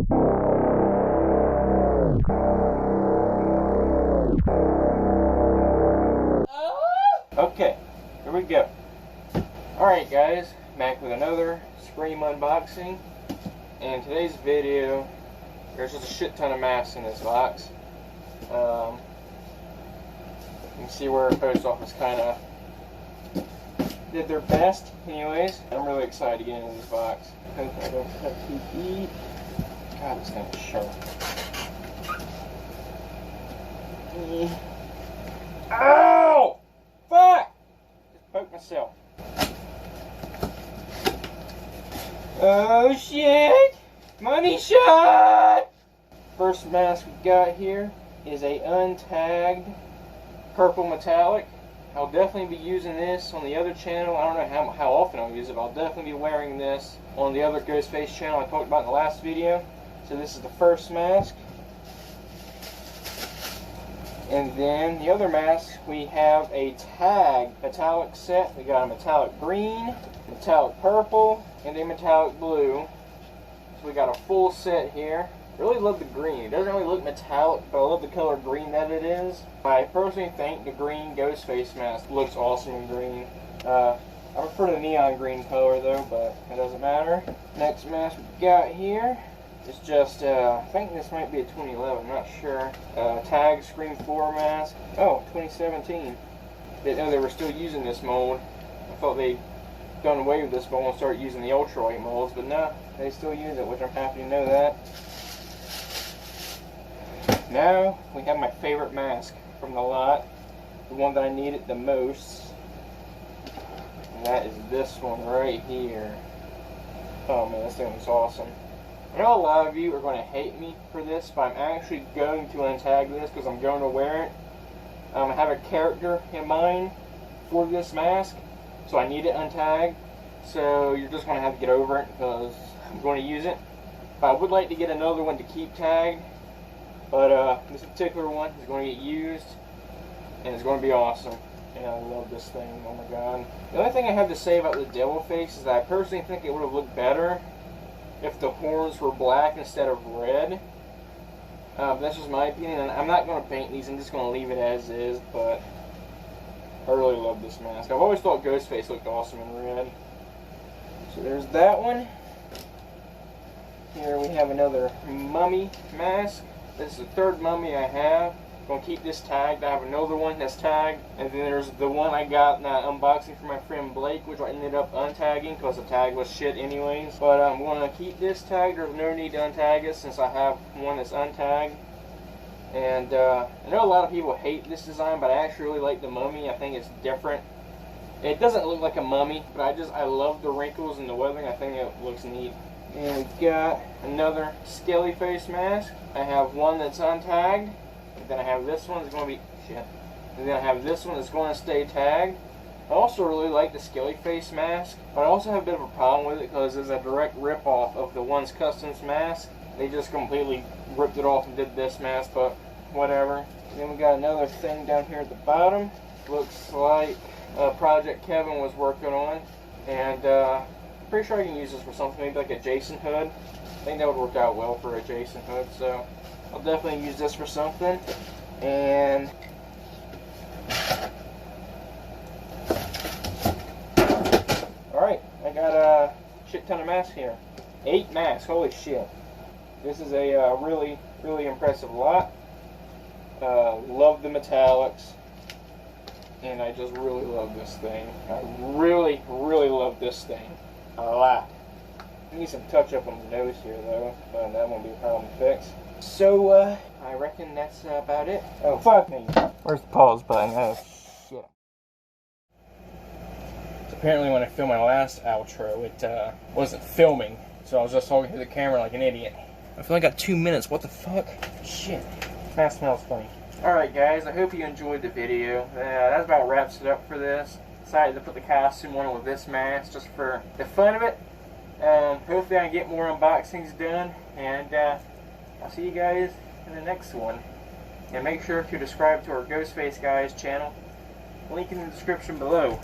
Okay, here we go. Alright guys, back with another Scream unboxing. And today's video, there's just a shit ton of masks in this box. You can see where the post office kind of did their best. Anyways, I'm really excited to get into this box. Hope I don't cut too deep. God, this thing is sharp. Ow! Fuck! Just poked myself. Oh shit! Money shot! First mask we got here is a untagged purple metallic. I'll definitely be using this on the other channel. I don't know how often I'll use it, but I'll definitely be wearing this on the other Ghostface channel I talked about in the last video. So this is the first mask. And then the other mask, we have a tag metallic set. We got a metallic green, metallic purple, and a metallic blue. So we got a full set here. Really love the green. It doesn't really look metallic, but I love the color green that it is. I personally think the green Ghostface mask looks awesome in green. I prefer the neon green color though, but it doesn't matter. Next mask we got here is just, I think this might be a 2011, I'm not sure. Tag Scream 4 mask. Oh, 2017. Didn't know they were still using this mold. I thought they'd done away with this mold and started using the ultralight molds, but no, they still use it, which I'm happy to know that. Now we have my favorite mask from the lot, the one that I needed the most, and that is this one right here. Oh man, this thing looks awesome. I know a lot of you are going to hate me for this, but I'm actually going to untag this because I'm going to wear it. I have a character in mind for this mask, so I need it untagged. So you're just going to have to get over it because I'm going to use it. But I would like to get another one to keep tagged. But this particular one is going to get used, and it's going to be awesome. And I love this thing, oh my god. The only thing I have to say about the devil face is that I personally think it would have looked better if the horns were black instead of red. That's just my opinion, and I'm not going to paint these, I'm just going to leave it as is, but I really love this mask. I've always thought Ghostface looked awesome in red. So there's that one. Here we have another mummy mask. This is the third mummy I have. I'm going to keep this tagged. I have another one that's tagged. And then there's the one I got in that unboxing from my friend Blake, which I ended up untagging because the tag was shit anyways. But I'm going to keep this tagged. There's no need to untag it since I have one that's untagged. And I know a lot of people hate this design, but I actually really like the mummy. I think it's different. It doesn't look like a mummy, but I love the wrinkles and the weathering. I think it looks neat. And we've got another skelly face mask. I have one that's untagged. And then I have this one that's going to be shit. And then I have this one that's going to stay tagged. I also really like the skelly face mask, but I also have a bit of a problem with it because it's a direct rip-off of the One's Customs mask. They just completely ripped it off and did this mask, but whatever. And then we got another thing down here at the bottom. Looks like a project Kevin was working on, and pretty sure I can use this for something, maybe like a Jason hood. I think that would work out well for a Jason hood, so I'll definitely use this for something. And alright, I got a shit ton of masks here. 8 masks, holy shit. This is a really, really impressive lot. Love the metallics. And I just really love this thing. I really, really love this thing. A lot. I need some touch up on the nose here though, but that won't be a problem to fix. So, I reckon that's about it. Oh, fuck me. Where's the pause button? Oh, shit. So apparently when I filmed my last outro, it wasn't filming, so I was just talking to the camera like an idiot. I've only got 2 minutes, what the fuck? Shit. That smells funny. Alright guys, I hope you enjoyed the video. That about wraps it up for this. Decided to put the costume on with this mask just for the fun of it. Hopefully I can get more unboxings done, and I'll see you guys in the next one. And make sure to subscribe to our Ghostface Guys channel. Link in the description below.